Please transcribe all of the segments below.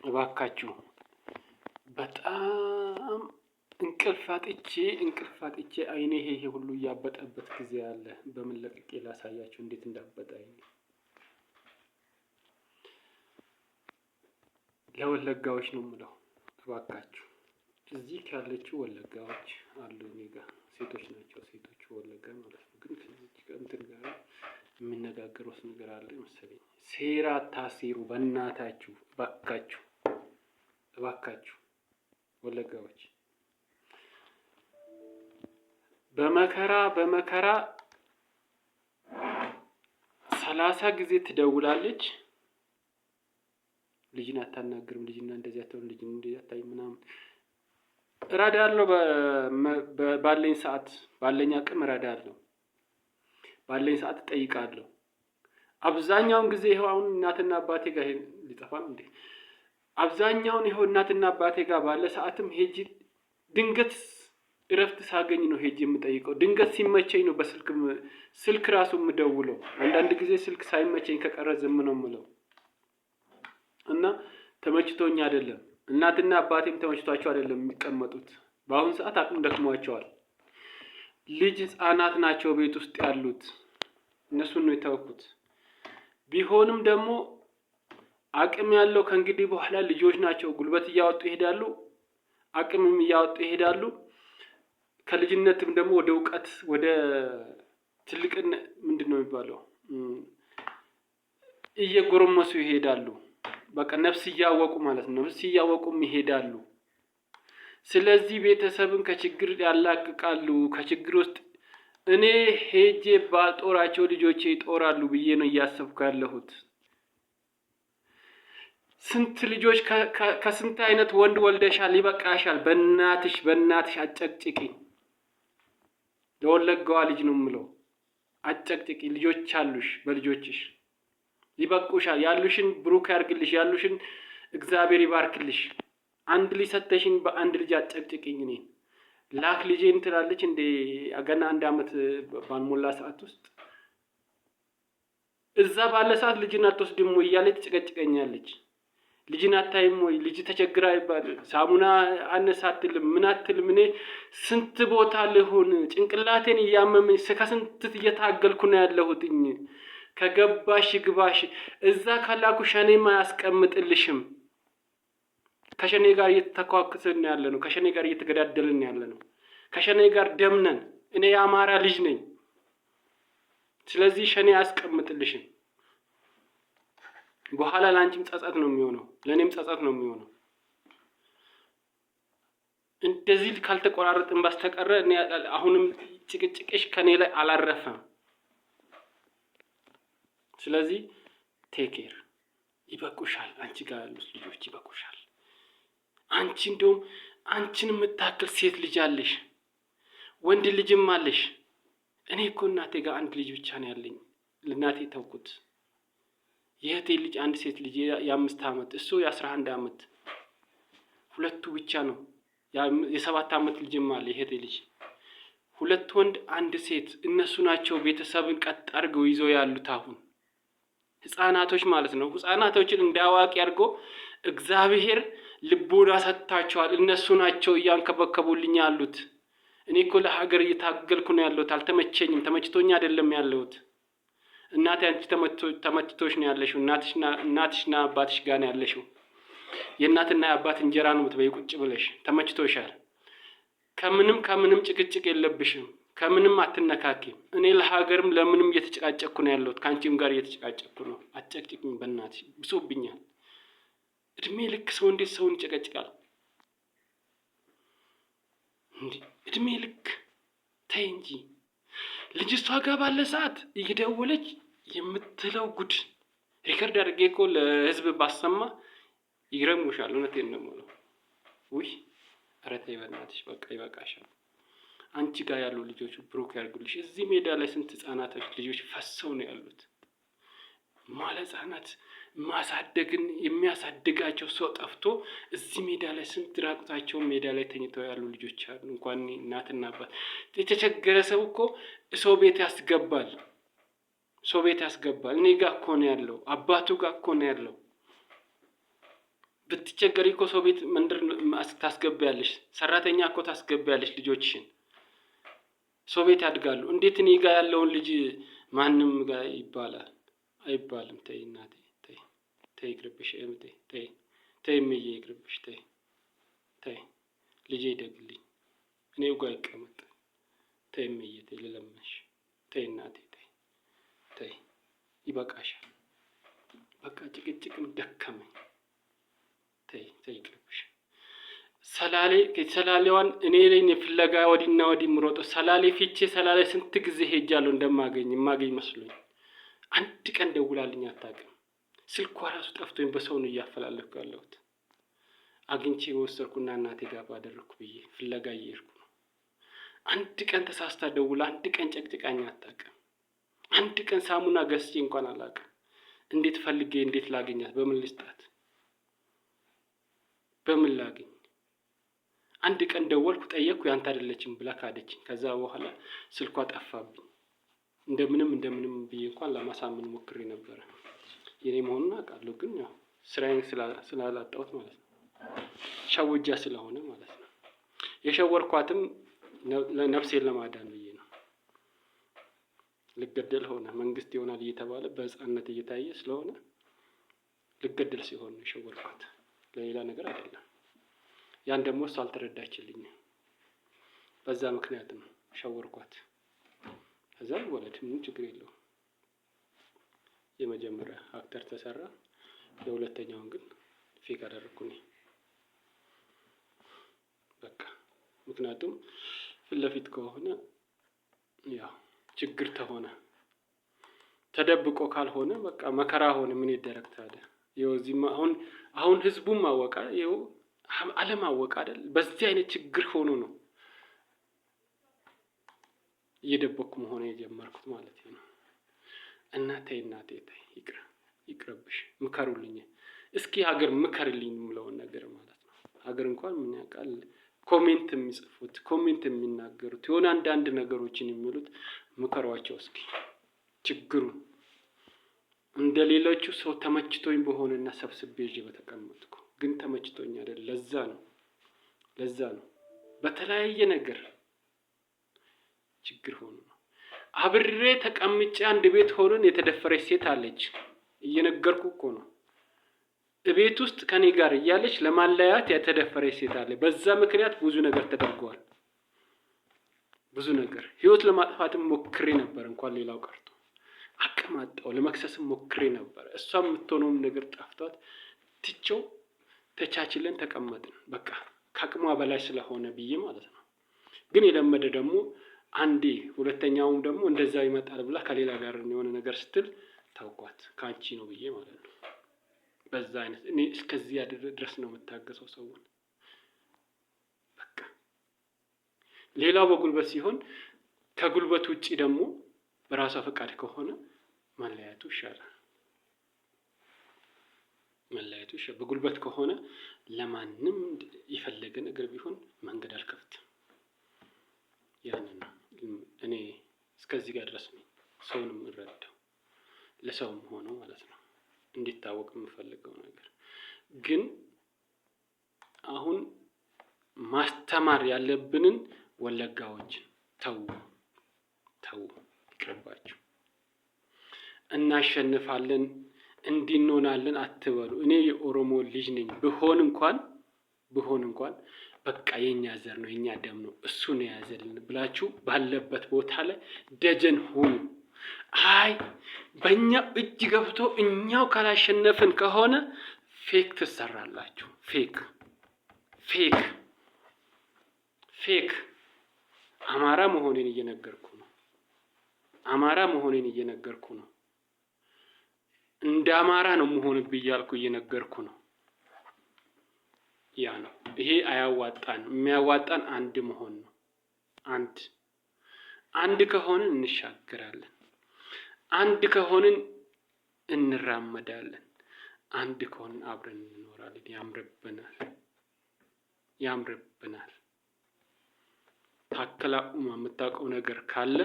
እባካችሁ በጣም እንቅልፍ አጥቼ አይኔ ይሄ ሁሉ እያበጠበት ጊዜ አለ። በምን ለቅቄ ላሳያችሁ እንዴት እንዳበጠ አይኔ። ለወለጋዎች ነው የምለው፣ እባካችሁ እዚህ ካለችው ወለጋዎች አሉ እኔ ጋር ሴቶች ናቸው፣ ሴቶች ወለጋ ማለት ነው። ግን ከዚህ እንትን ጋር የሚነጋገሩት ነገር አለ መሰለኝ። ሴራ አታሴሩ በእናታችሁ፣ እባካችሁ ወለጋዎች። በመከራ 30 ጊዜ ትደውላለች። ልጅን አታናግርም። ልጅና እንደዚህ አትሆን፣ ልጅ እንደዚህ አታይ ምናምን እረዳለሁ። ባለኝ ሰዓት ባለኝ አቅም እረዳለሁ። ባለኝ ሰዓት እጠይቃለሁ። አብዛኛውን ጊዜ ይኸው አሁን እናትና አባቴ ጋር ሊጠፋ ነው እንዴ? አብዛኛውን ይኸው እናትና አባቴ ጋር ባለ ሰዓትም ሄጂ ድንገት እረፍት ሳገኝ ነው ሄጂ የምጠይቀው። ድንገት ሲመቸኝ ነው ስልክ ራሱ የምደውለው። አንዳንድ ጊዜ ስልክ ሳይመቸኝ ከቀረ ዝም ነው የምለው እና ተመችቶኝ አይደለም። እናትና አባቴም ተመችቷቸው አይደለም የሚቀመጡት። በአሁን ሰዓት አቅም ደክሟቸዋል። ልጅ ህፃናት ናቸው ቤት ውስጥ ያሉት። እነሱን ነው የተወኩት። ቢሆንም ደግሞ አቅም ያለው ከእንግዲህ በኋላ ልጆች ናቸው። ጉልበት እያወጡ ይሄዳሉ፣ አቅምም እያወጡ ይሄዳሉ። ከልጅነትም ደግሞ ወደ እውቀት ወደ ትልቅነት ምንድነው የሚባለው እየጎረመሱ ይሄዳሉ። በቃ ነፍስ እያወቁ ማለት ነው። ነፍስ እያወቁም ይሄዳሉ። ስለዚህ ቤተሰብን ከችግር ያላቅቃሉ። ከችግር ውስጥ እኔ ሄጄ ባልጦራቸው ልጆቼ ይጦራሉ ብዬ ነው እያሰብኩ ያለሁት። ስንት ልጆች ከስንት አይነት ወንድ ወልደሻል፣ ይበቃሻል። በእናትሽ አጨቅጭቂኝ። ለወለጋዋ ልጅ ነው የምለው፣ አጨቅጭቂ። ልጆች አሉሽ፣ በልጆችሽ ይበቁሻል። ያሉሽን ብሩክ ያርግልሽ፣ ያሉሽን እግዚአብሔር ይባርክልሽ። አንድ ልጅ ሰተሽኝ በአንድ ልጅ አጨቅጭቂኝ። እኔን ላክ ልጄን ትላለች እንደ ገና 1 ዓመት ባልሞላ ሰዓት ውስጥ እዛ ባለ ሰዓት ልጅን አትወስድም ወይ እያለች ትጨቀጭቀኛለች። ልጅን አታይም ወይ? ልጅ ተቸግራ ይባል ሳሙና አነሳትልም ምን አትልም። እኔ ስንት ቦታ ልሆን ጭንቅላቴን እያመመኝ ከስንት እየታገልኩ ነው ያለሁትኝ። ከገባሽ ግባሽ። እዛ ካላኩ ሸኔማ አያስቀምጥልሽም። ከሸኔ ጋር እየተተኳኩስን ያለ ነው። ከሸኔ ጋር እየተገዳደልን ያለ ነው። ከሸኔ ጋር ደምነን። እኔ የአማራ ልጅ ነኝ። ስለዚህ ሸኔ አያስቀምጥልሽም። በኋላ ላንቺም ጸጸት ነው የሚሆነው፣ ለኔም ጸጸት ነው የሚሆነው። እንደዚህ ካልተቆራረጥን በስተቀር እኔ አሁንም ጭቅጭቅሽ ከኔ ላይ አላረፈም። ስለዚህ ቴኬር ይበቁሻል። አንቺ ጋር ያሉት ልጆች ይበቁሻል። አንቺ እንደውም አንቺን የምታክል ሴት ልጅ አለሽ፣ ወንድ ልጅም አለሽ። እኔ እኮ እናቴ ጋር አንድ ልጅ ብቻ ነው ያለኝ። ለእናቴ ተውኩት። የእህቴ ልጅ አንድ ሴት ልጅ የ5 ዓመት እሱ የ11 ዓመት ሁለቱ ብቻ ነው። የ7 ዓመት ልጅም አለ የእህቴ ልጅ። 2 ወንድ 1 ሴት። እነሱ ናቸው ቤተሰብን ቀጥ አድርገው ይዘው ያሉት። አሁን ህፃናቶች ማለት ነው። ህፃናቶችን እንዳዋቂ አድርጎ እግዚአብሔር ልቦና ሰጥቷቸዋል። እነሱ ናቸው እያንከበከቡልኝ ያሉት። እኔ እኮ ለሀገር እየታገልኩ ነው ያለሁት። አልተመቸኝም። ተመችቶኝ አይደለም ያለሁት። እናቴ አንቺ ተመችቶሽ ነው ያለሽው። እናትሽና አባትሽ ጋር ነው ያለሽው። የእናትና የአባት እንጀራ ነው የምትበይው ቁጭ ብለሽ። ተመችቶሻል። ከምንም ጭቅጭቅ የለብሽም። ከምንም አትነካኪም። እኔ ለሀገርም ለምንም እየተጨቃጨቅኩ ነው ያለሁት። ከአንቺም ጋር እየተጨቃጨቅኩ ነው። አትጨቅጭቅኝ በእናትሽ፣ ብሶብኛል። እድሜ ልክ ሰው እንዴት ሰውን ይጨቀጭቃል? እድሜ ልክ ተይ እንጂ። ልጅቷ ጋር ባለ ሰዓት እየደወለች የምትለው ጉድ ሪከርድ አድርጌ እኮ ለህዝብ ባሰማ ይገርምሻል። እውነቴን ነው የምለው። ውይ ኧረ ተይ በእናትሽ፣ በቃ ይበቃሻል። አንቺ ጋር ያሉ ልጆች ብሩክ ያርጉልሽ። እዚህ ሜዳ ላይ ስንት ህጻናቶች ልጆች ፈሰው ነው ያሉት። ማለት ህጻናት ማሳደግን የሚያሳድጋቸው ሰው ጠፍቶ እዚህ ሜዳ ላይ ስንት ራቁታቸውን ሜዳ ላይ ተኝተው ያሉ ልጆች አሉ። እንኳን እናትና አባት። የተቸገረ ሰው እኮ ሰው ቤት ያስገባል። ሰው ቤት ያስገባል። እኔ ጋር እኮ ነው ያለው፣ አባቱ ጋር እኮ ነው ያለው። ብትቸገሪ እኮ ሰው ቤት መንደር ታስገቢያለሽ፣ ሰራተኛ እኮ ታስገቢያለሽ። ልጆችሽን ሰው ቤት ያድጋሉ። እንዴት እኔ ጋር ያለውን ልጅ ማንም ጋር ይባላል? አይባልም። ተይ እናቴ ተይ፣ ተይ ይቅርብሽ፣ ተይ ተይ፣ እምዬ ይቅርብሽ፣ ተይ ተይ፣ ልጄ ይደግልኝ፣ እኔው ጋር ይቀመጥ። ተይ እምዬ፣ ተይ ልለምንሽ፣ ተይ እናቴ፣ ተይ ተይ፣ ይበቃሻል። በቃ ጭቅጭቅም ደከመኝ። ተይ ተይ ይቅርብሽ። ሰላሌዋን እኔ ላይ ፍለጋ ወዲና ወዲ ምሮጠው ሰላሌ ፊቼ ሰላሌ ስንት ጊዜ ሄጃለሁ የማገኝ መስሎኝ። አንድ ቀን ደውላልኝ አታውቅም። ስልኳ ራሱ ጠፍቶኝ በሰው ነው እያፈላለኩ ያለሁት። አግኝቼ ወሰድኩና እናቴ ጋር ባደረኩ ብዬ ፍለጋ እየሄድኩ ነው። አንድ ቀን ተሳስታ ደውላ አንድ ቀን ጨቅጭቃኝ አታውቅም። አንድ ቀን ሳሙና ገዝቼ እንኳን አላውቅም። እንዴት ፈልጌ እንዴት ላገኛት? በምን ልስጣት? በምን ላገኝ? አንድ ቀን ደወልኩ፣ ጠየቅኩ፣ ያንተ አይደለችም ብላ ካደችኝ። ከዛ በኋላ ስልኳ ጠፋብኝ። እንደምንም ብዬ እንኳን ለማሳመን ሞክሬ ነበረ። የኔ መሆኑን አውቃለሁ፣ ግን ያው ስራዬን ስላላጣሁት ማለት ነው። ሸውጃ ስለሆነ ማለት ነው። የሸወርኳትም ነፍሴን ለማዳን ብዬ ነው። ልገደል ሆነ። መንግስት ይሆናል እየተባለ በህፃንነት እየታየ ስለሆነ ልገደል ሲሆን ነው የሸወርኳት፣ ለሌላ ነገር አይደለም። ያን ደግሞ እሷ አልተረዳችልኝም። በዛ ምክንያት ነው ሸወርኳት። ከዛ ወለድ ምን ችግር የለውም። የመጀመሪያ አክተር ተሰራ፣ የሁለተኛውን ግን ፌክ አደረኩኝ። በቃ ምክንያቱም ፊት ለፊት ከሆነ ያው ችግር ተሆነ፣ ተደብቆ ካልሆነ በቃ መከራ ሆነ። ምን ይደረግ ታዲያ? ይኸው እዚህማ አሁን ህዝቡም አወቃ፣ ይኸው ዓለም አወቃ አይደል? በዚህ አይነት ችግር ሆኖ ነው እየደበኩ መሆን የጀመርኩት ማለት ነው። እናቴ ተይ ይቅርብሽ፣ ምከሩልኝ እስኪ ሀገር ምከርልኝ የምለውን ነገር ማለት ነው። ሀገር እንኳን ምን ያውቃል? ኮሜንት የሚጽፉት ኮሜንት የሚናገሩት የሆነ አንዳንድ ነገሮችን የሚሉት ምከሯቸው እስኪ። ችግሩን እንደሌሎቹ ሰው ተመችቶኝ በሆነና ሰብስቤ ይዤ በተቀመጥኩ፣ ግን ተመችቶኝ አይደል? ለዛ ነው በተለያየ ነገር ችግር ሆኖ ነው። አብሬ ተቀምጬ አንድ ቤት ሆነን የተደፈረች ሴት አለች። እየነገርኩ እኮ ነው። ቤት ውስጥ ከኔ ጋር እያለች ለማለያት የተደፈረች ሴት አለ። በዛ ምክንያት ብዙ ነገር ተደርጓል። ብዙ ነገር ህይወት ለማጥፋትም ሞክሬ ነበር። እንኳን ሌላው ቀርቶ አቀማጣው ለመክሰስም ሞክሬ ነበር። እሷም የምትሆነውም ነገር ጠፍቷት ትቼው ተቻችለን ተቀመጥን። በቃ ከአቅሟ በላይ ስለሆነ ብዬ ማለት ነው። ግን የለመደ ደግሞ አንዴ ሁለተኛውም ደግሞ እንደዛ ይመጣል ብላ ከሌላ ጋር የሆነ ነገር ስትል ታውቋት ካንቺ ነው ብዬ ማለት ነው። በዛ አይነት እኔ እስከዚህ ድረስ ነው የምታገሰው ሰውን። በቃ ሌላው በጉልበት ሲሆን ከጉልበት ውጪ ደግሞ በራሷ ፈቃድ ከሆነ መለያየቱ ይሻላል። በጉልበት ከሆነ ለማንም የፈለገ ነገር ቢሆን መንገድ አልከፍትም። ያንን ነው እኔ እስከዚህ ጋር ድረስ ነው ሰውንም እረዳው፣ ለሰውም ሆነው ማለት ነው እንዲታወቅ የምፈልገው ነገር። ግን አሁን ማስተማር ያለብንን ወለጋዎችን ተው ይቅርባችሁ። እናሸንፋለን እንዲህ እንሆናለን አትበሉ። እኔ የኦሮሞ ልጅ ነኝ ብሆን እንኳን በቃ የኛ ዘር ነው የኛ ደም ነው እሱ ነው ያዘልን ብላችሁ ባለበት ቦታ ላይ ደጀን ሁኑ። አይ በእኛ እጅ ገብቶ እኛው ካላሸነፍን ከሆነ ፌክ ትሰራላችሁ። ፌክ አማራ መሆኔን እየነገርኩ ነው። እንደ አማራ ነው መሆንብኝ እያልኩ እየነገርኩ ነው። ያ ነው ይሄ አያዋጣን። የሚያዋጣን አንድ መሆን ነው። አንድ ከሆንን እንሻገራለን። አንድ ከሆንን እንራመዳለን። አንድ ከሆንን አብረን እንኖራለን። ያምርብናል። ታከላ የምታውቀው ነገር ካለ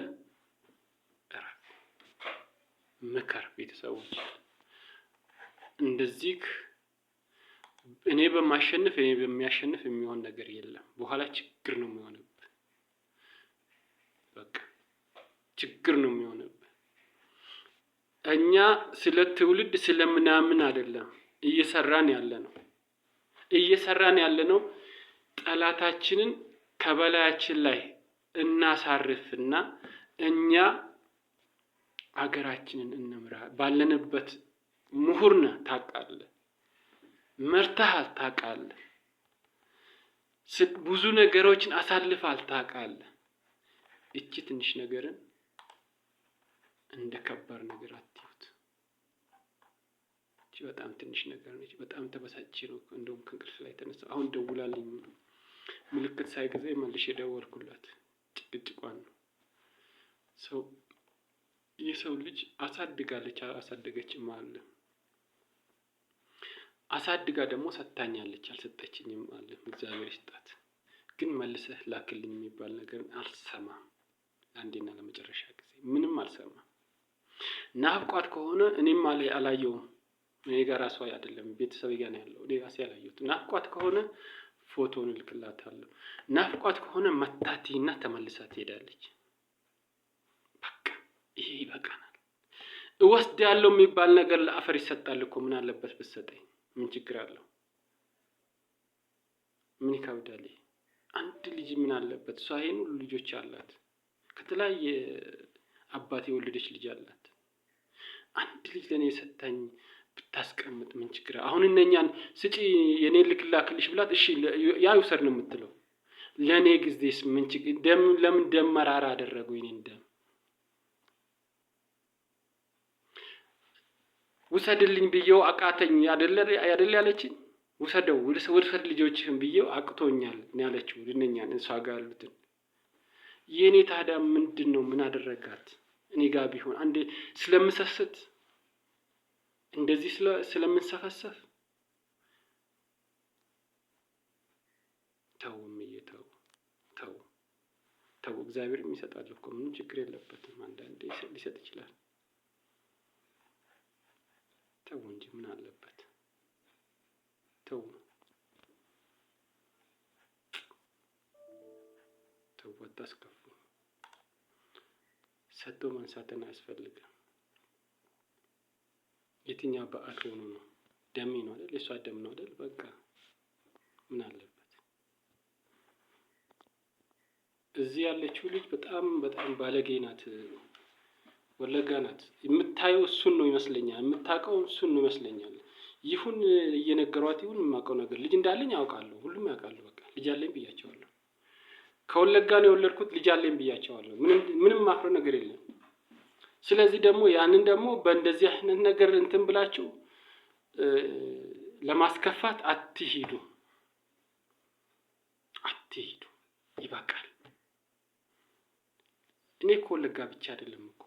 ምከር ቤተሰቦች። እንደዚህ እኔ በማሸንፍ እኔ በሚያሸንፍ የሚሆን ነገር የለም። በኋላ ችግር ነው የሚሆንብህ። በቃ ችግር ነው የሚሆንብህ። እኛ ስለ ትውልድ ስለምናምን አይደለም እየሰራን ያለ ነው። ጠላታችንን ከበላያችን ላይ እናሳርፍና እኛ አገራችንን እንምራ። ባለንበት ምሁር ነህ ታውቃለህ፣ መርተሃል ታውቃለህ፣ ብዙ ነገሮችን አሳልፈሃል ታውቃለህ። እቺ ትንሽ ነገርን እንደ ከባድ ነገር አትዩት። እቺ በጣም ትንሽ ነገር ነች። በጣም ተበሳጭቼ ነው እንደውም ከእንቅልፍ ላይ ተነሳ። አሁን ደውላልኝ ምልክት ሳይገዛ መልሼ ደወልኩላት። ጭቅጭቋን ነው የሰው ልጅ አሳድጋለች አላሳደገችም አለ። አሳድጋ ደግሞ ሰጥታኛለች አልሰጠችኝም አለ። እግዚአብሔር ይስጣት። ግን መልሰህ ላክልኝ የሚባል ነገር አልሰማም። አንዴና ለመጨረሻ ጊዜ ምንም አልሰማም። ናፍቋት ከሆነ እኔም አላየውም። እኔ ጋር ራሷ አይደለም ቤተሰብ ጋር ነው ያለው። እኔ ራሴ አላየሁት። ናፍቋት ከሆነ ፎቶውን እልክላታለሁ። ናፍቋት ከሆነ መታቲና ተመልሳ ትሄዳለች። በቃ ይሄ ይበቃናል። እወስዳለሁ የሚባል ነገር ለአፈር ይሰጣል እኮ። ምን አለበት ብትሰጠኝ? ምን ችግር አለው? ምን ይከብዳል? አንድ ልጅ ምን አለበት? እሷ ይሄን ሁሉ ልጆች አላት። ከተለያየ አባት የወለደች ልጅ አላት። አንድ ልጅ ለኔ ሰጣኝ ብታስቀምጥ ምን ችግር? አሁን እነኛን ስጪ የኔ ልክላክልሽ ብላት እሺ ያ ይውሰድ ነው የምትለው። ለኔ ጊዜስ ምን ችግር? ለምን ደም መራራ አደረጉ? የኔን ደም ውሰድልኝ ብዬው አቃተኝ አይደለ ያለችኝ። ውሰድ ልጆችህን ብዬው አቅቶኛል ነው ያለችው። እነኛን እሷ ጋር ያሉትን የኔ ታዲያ ምንድን ነው? ምን አደረጋት? እኔ ጋር ቢሆን አንዴ ስለምሰስት እንደዚህ ስለምንሰፈሰፍ ተው። እግዚአብሔር የሚሰጣል እኮ ምንም ችግር የለበትም። አንዳንዴ ሊሰጥ ይችላል። ተው እንጂ ምን አለበት? ተው አታስከፉ። ሰጥቶ ማንሳትን አያስፈልግም። የትኛው በዓል ሆኖ ነው? ደሜ ነው አይደል? የሷ ደም ነው አይደል? በቃ ምን አለበት? እዚህ ያለችው ልጅ በጣም ባለጌ ናት። ወለጋ ናት። የምታየው እሱን ነው ይመስለኛል። የምታውቀው እሱን ነው ይመስለኛል። ይሁን እየነገሯት ይሁን የማውቀው ነገር ልጅ እንዳለኝ አውቃለሁ። ሁሉም ያውቃሉ። በቃ ልጅ አለኝ ብያቸዋለሁ። ከወለጋ ነው የወለድኩት። ልጅ አለኝ ብያቸዋለሁ። ምንም ማፍረ ነገር የለም። ስለዚህ ደግሞ ያንን ደግሞ በእንደዚህ አይነት ነገር እንትን ብላችሁ ለማስከፋት አትሂዱ። ይበቃል። እኔ ከወለጋ ብቻ አይደለም እኮ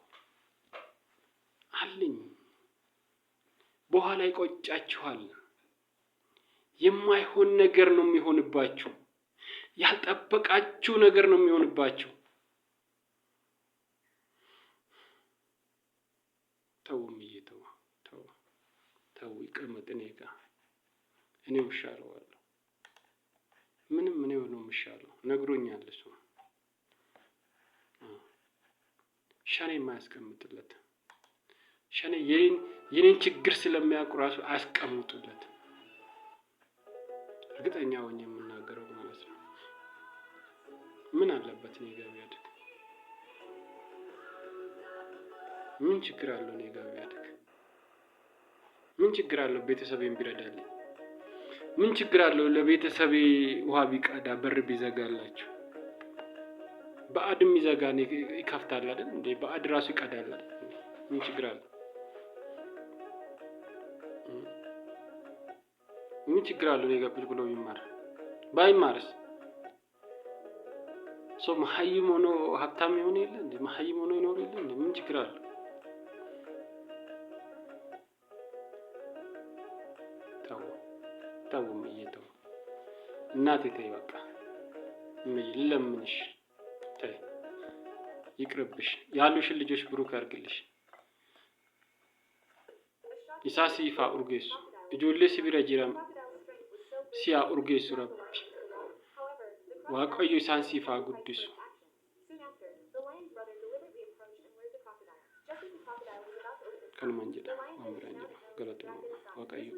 አለኝ። በኋላ ይቆጫችኋል። የማይሆን ነገር ነው የሚሆንባችሁ። ያልጠበቃችሁ ነገር ነው የሚሆንባችሁ። ተው ይቀመጥ እኔ ጋር። እኔው እሻለዋለሁ። ምንም እኔው ነው የምሻለው። ነግሮኛል እሱ። ሸኔ የማያስቀምጥለት ሸኔ የኔን ችግር ስለሚያውቁ ራሱ አያስቀምጡለት። እርግጠኛ ሆኜ የምናገረው ማለት ነው። ምን አለበት እኔ ጋር ቢያድግ? ምን ችግር አለው እኔ ጋር ቢያድግ? ምን ችግር አለው ቤተሰቤን ቢረዳልኝ? ምን ችግር አለው ለቤተሰቤ ውሃ ቢቀዳ በር ቢዘጋላችሁ? በአድም ይዘጋን ይከፍታል አይደል እንዴ? በአድ ራሱ ይቀዳል አይደል? ምን ችግር አለው? ምን ችግር አለው? እኔ ጋር ቁጭ ብሎ ቢማር ባይማርስ? ሰው መሀይም ሆኖ ሀብታም ይሆን የለ እንዴ? መሀይም ሆኖ ይኖር የለ እንዴ? ምን ችግር አለው? ተው እየተው እናቴ ተይ በቃ ለምንሽ ተይ ይቅርብሽ። ያሉሽን ልጆች ብሩክ ያርግልሽ። isaa siif haa urgeessu. Ijoollee si bira jiran si haa urgeessu Rabbi. Waaqayyo isaan siif haa guddisu. Kanumaan jedha waan biraan jedha. Galatoomuu Waaqayyo.